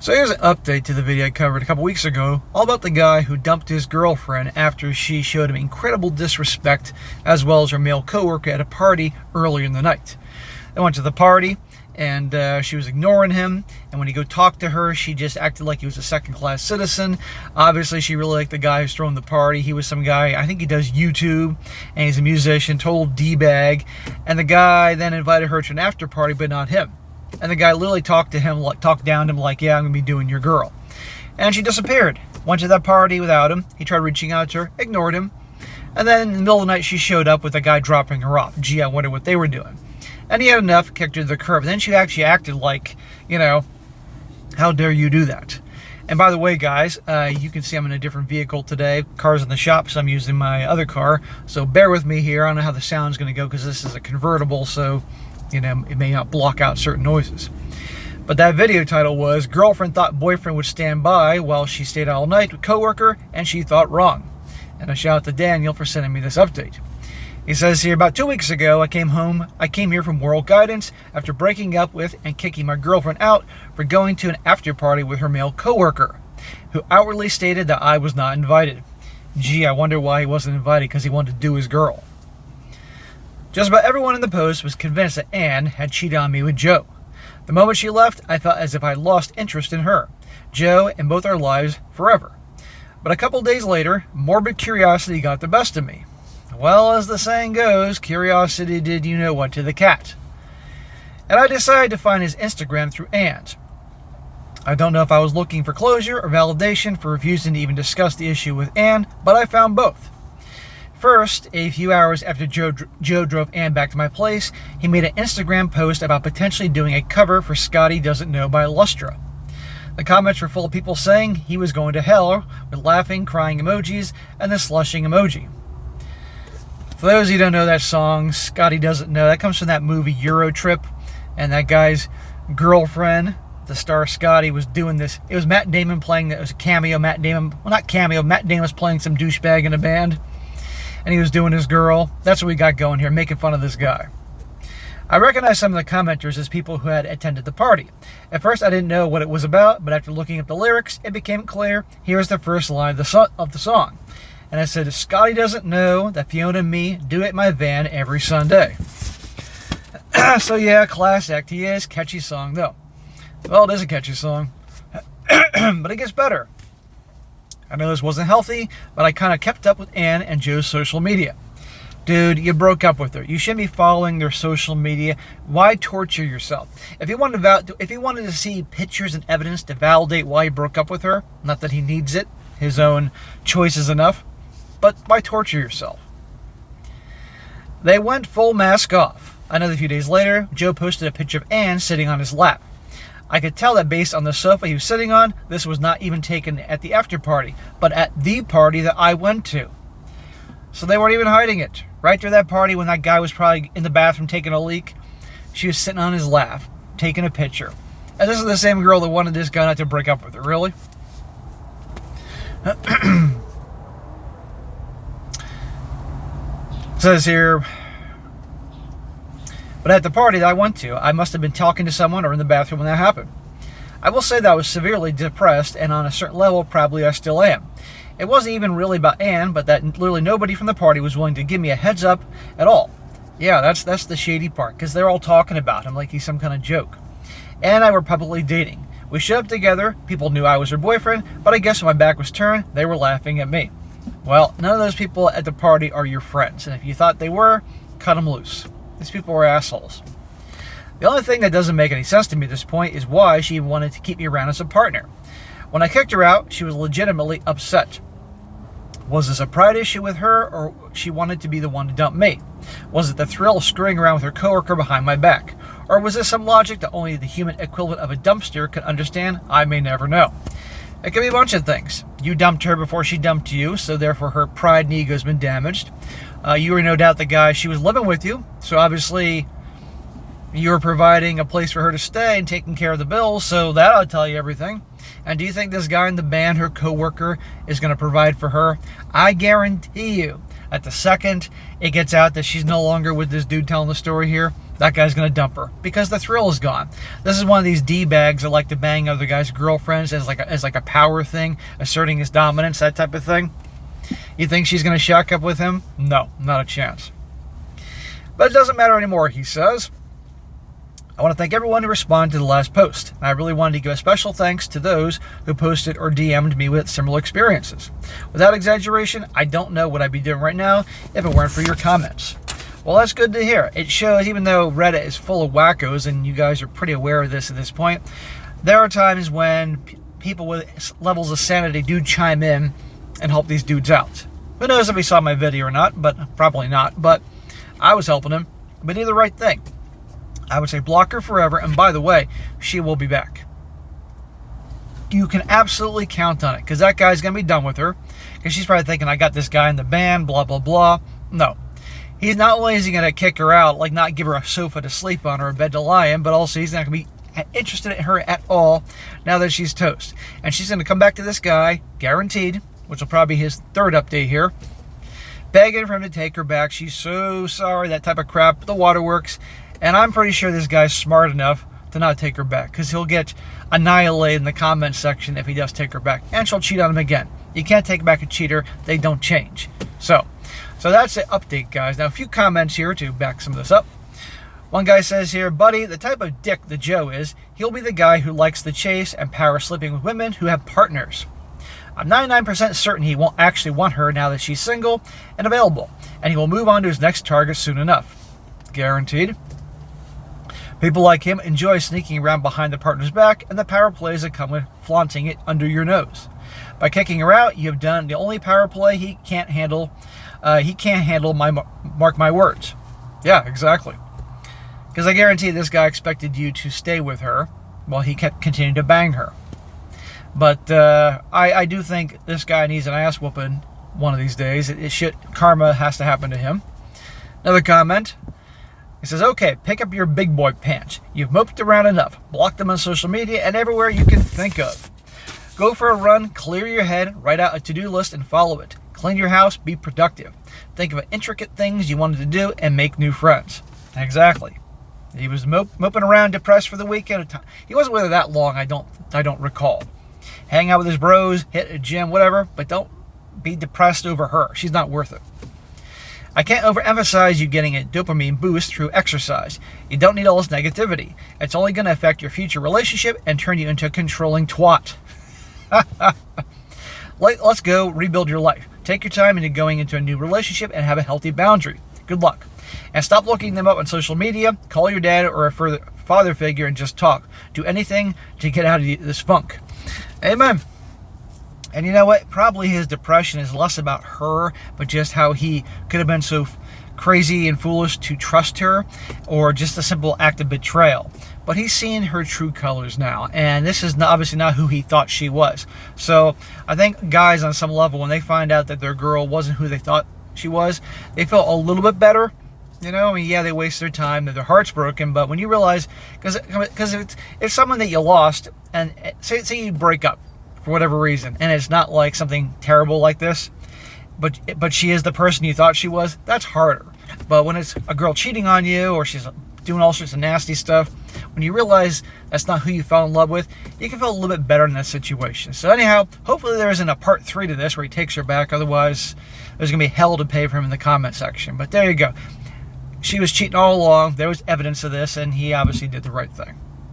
So here's an update to the video I covered a couple weeks ago, all about the guy who dumped his girlfriend after she showed him incredible disrespect, as well as her male coworker at a party earlier in the night. They went to the party, and she was ignoring him, and when he go talk to her, she just acted like he was a second-class citizen. Obviously, she really liked the guy who's throwing the party. He was some guy, I think he does YouTube, and he's a musician, total D-bag, and the guy then invited her to an after party, but not him. And the guy literally talked down to him like, yeah, I'm going to be doing your girl. And she disappeared. Went to that party without him. He tried reaching out to her, ignored him. And then in the middle of the night, she showed up with a guy dropping her off. Gee, I wonder what they were doing. And he had enough, kicked her to the curb. And then she actually acted like, how dare you do that? And by the way, guys, you can see I'm in a different vehicle today. Car's in the shop, so I'm using my other car. So bear with me here. I don't know how the sound's going to go because this is a convertible, so it may not block out certain noises. But that video title was, Girlfriend Thought Boyfriend Would Stand By While She Stayed All Night with Coworker, and She Thought Wrong. And a shout out to Daniel for sending me this update. He says here, about 2 weeks ago, I came here from World Guidance after breaking up with and kicking my girlfriend out for going to an after party with her male coworker, who outwardly stated that I was not invited. Gee, I wonder why he wasn't invited, because he wanted to do his girl. Just about everyone in the post was convinced that Anne had cheated on me with Joe. The moment she left, I felt as if I lost interest in her, Joe, and both our lives forever. But a couple days later, morbid curiosity got the best of me. Well, as the saying goes, curiosity did you know what to the cat. And I decided to find his Instagram through Anne's. I don't know if I was looking for closure or validation for refusing to even discuss the issue with Anne, but I found both. First, a few hours after Joe drove Anne back to my place, he made an Instagram post about potentially doing a cover for Scotty Doesn't Know by Lustra. The comments were full of people saying he was going to hell, with laughing, crying emojis, and the slushing emoji. For those of you who don't know that song, Scotty Doesn't Know, that comes from that movie Euro Trip, and that guy's girlfriend, the star Scotty, was doing this. It was Matt Damon playing that. It was a cameo. Matt Damon was playing some douchebag in a band. And he was doing his girl. That's what we got going here, making fun of this guy. I recognized some of the commenters as people who had attended the party. At first, I didn't know what it was about, but after looking up the lyrics, it became clear. Here's the first line of the song. And it said, Scotty doesn't know that Fiona and me do it in my van every Sunday. So yeah, class act. He is. Catchy song, though. Well, it is a catchy song. But it gets better. I know this wasn't healthy, but I kind of kept up with Anne and Joe's social media. Dude, you broke up with her. You shouldn't be following their social media. Why torture yourself? If he wanted to see pictures and evidence to validate why he broke up with her, not that he needs it, his own choice is enough, but why torture yourself? They went full mask off. Another few days later, Joe posted a picture of Anne sitting on his lap. I could tell that based on the sofa he was sitting on, this was not even taken at the after party, but at the party that I went to. So they weren't even hiding it. Right there at that party when that guy was probably in the bathroom taking a leak, she was sitting on his lap, taking a picture. And this is the same girl that wanted this guy not to break up with her, really? It says here, but at the party that I went to, I must have been talking to someone or in the bathroom when that happened. I will say that I was severely depressed, and on a certain level, probably I still am. It wasn't even really about Anne, but that literally nobody from the party was willing to give me a heads up at all. Yeah, that's the shady part, because they're all talking about him like he's some kind of joke. Anne and I were publicly dating. We showed up together, people knew I was her boyfriend, but I guess when my back was turned, they were laughing at me. Well, none of those people at the party are your friends, and if you thought they were, cut them loose. These people were assholes. The only thing that doesn't make any sense to me at this point is why she even wanted to keep me around as a partner. When I kicked her out, she was legitimately upset. Was this a pride issue with her, or she wanted to be the one to dump me? Was it the thrill of screwing around with her coworker behind my back? Or was this some logic that only the human equivalent of a dumpster could understand? I may never know. It could be a bunch of things. You dumped her before she dumped you, so therefore her pride and ego has been damaged. You were no doubt the guy she was living with you, so obviously you were providing a place for her to stay and taking care of the bills, so that ought to tell you everything. And do you think this guy in the band, her coworker, is going to provide for her? I guarantee you, at the second it gets out that she's no longer with this dude telling the story here, that guy's going to dump her because the thrill is gone. This is one of these D-bags that like to bang other guys' girlfriends as like a power thing, asserting his dominance, that type of thing. You think she's going to shack up with him? No, not a chance. But it doesn't matter anymore, he says. I want to thank everyone who responded to the last post. I really wanted to give a special thanks to those who posted or DM'd me with similar experiences. Without exaggeration, I don't know what I'd be doing right now if it weren't for your comments. Well, that's good to hear. It shows, even though Reddit is full of wackos, and you guys are pretty aware of this at this point, there are times when people with levels of sanity do chime in and help these dudes out. Who knows if he saw my video or not, but probably not. But I was helping him, but he did the right thing. I would say block her forever, and by the way, she will be back. You can absolutely count on it, because that guy's going to be done with her, because she's probably thinking, I got this guy in the band, blah, blah, blah. No. He's not only is he going to kick her out, like not give her a sofa to sleep on or a bed to lie in, but also he's not going to be interested in her at all now that she's toast. And she's going to come back to this guy, guaranteed, which will probably be his third update here, begging for him to take her back. She's so sorry, that type of crap, the waterworks. And I'm pretty sure this guy's smart enough to not take her back, because he'll get annihilated in the comment section if he does take her back. And she'll cheat on him again. You can't take back a cheater. They don't change. So that's the update, guys. Now, a few comments here to back some of this up. One guy says here, buddy, the type of dick that Joe is, he'll be the guy who likes the chase and power slipping with women who have partners. I'm 99% certain he won't actually want her now that she's single and available, and he will move on to his next target soon enough. Guaranteed. People like him enjoy sneaking around behind the partner's back, and the power plays that come with flaunting it under your nose. By kicking her out, you have done the only power play he can't handle. Mark my words. Yeah, exactly. Because I guarantee this guy expected you to stay with her while he kept continuing to bang her. But I do think this guy needs an ass whooping one of these days. Karma has to happen to him. Another comment. He says, okay, pick up your big boy pants. You've moped around enough. Block them on social media and everywhere you can think of. Go for a run, clear your head, write out a to-do list and follow it. Clean your house, be productive. Think of intricate things you wanted to do and make new friends. Exactly. He was moping around, depressed for the weekend. He wasn't with her that long, I don't recall. Hang out with his bros, hit a gym, whatever, but don't be depressed over her. She's not worth it. I can't overemphasize you getting a dopamine boost through exercise. You don't need all this negativity. It's only going to affect your future relationship and turn you into a controlling twat. Let's go rebuild your life. Take your time into going into a new relationship and have a healthy boundary. Good luck. And stop looking them up on social media. Call your dad or a father figure and just talk. Do anything to get out of this funk. Amen. And you know what? Probably his depression is less about her, but just how he could have been so crazy and foolish to trust her, or just a simple act of betrayal. But he's seeing her true colors now, and this is obviously not who he thought she was. So I think guys on some level, when they find out that their girl wasn't who they thought she was, they feel a little bit better. You know, I mean, yeah, they waste their time, their heart's broken, but when you realize, because it's someone that you lost, and say you break up for whatever reason, and it's not like something terrible like this, but she is the person you thought she was, that's harder. But when it's a girl cheating on you, or she's doing all sorts of nasty stuff, when you realize that's not who you fell in love with, you can feel a little bit better in that situation. So anyhow, hopefully there isn't a part 3 to this where he takes her back, otherwise there's going to be hell to pay for him in the comment section. But there you go. She was cheating all along, there was evidence of this, and he obviously did the right thing.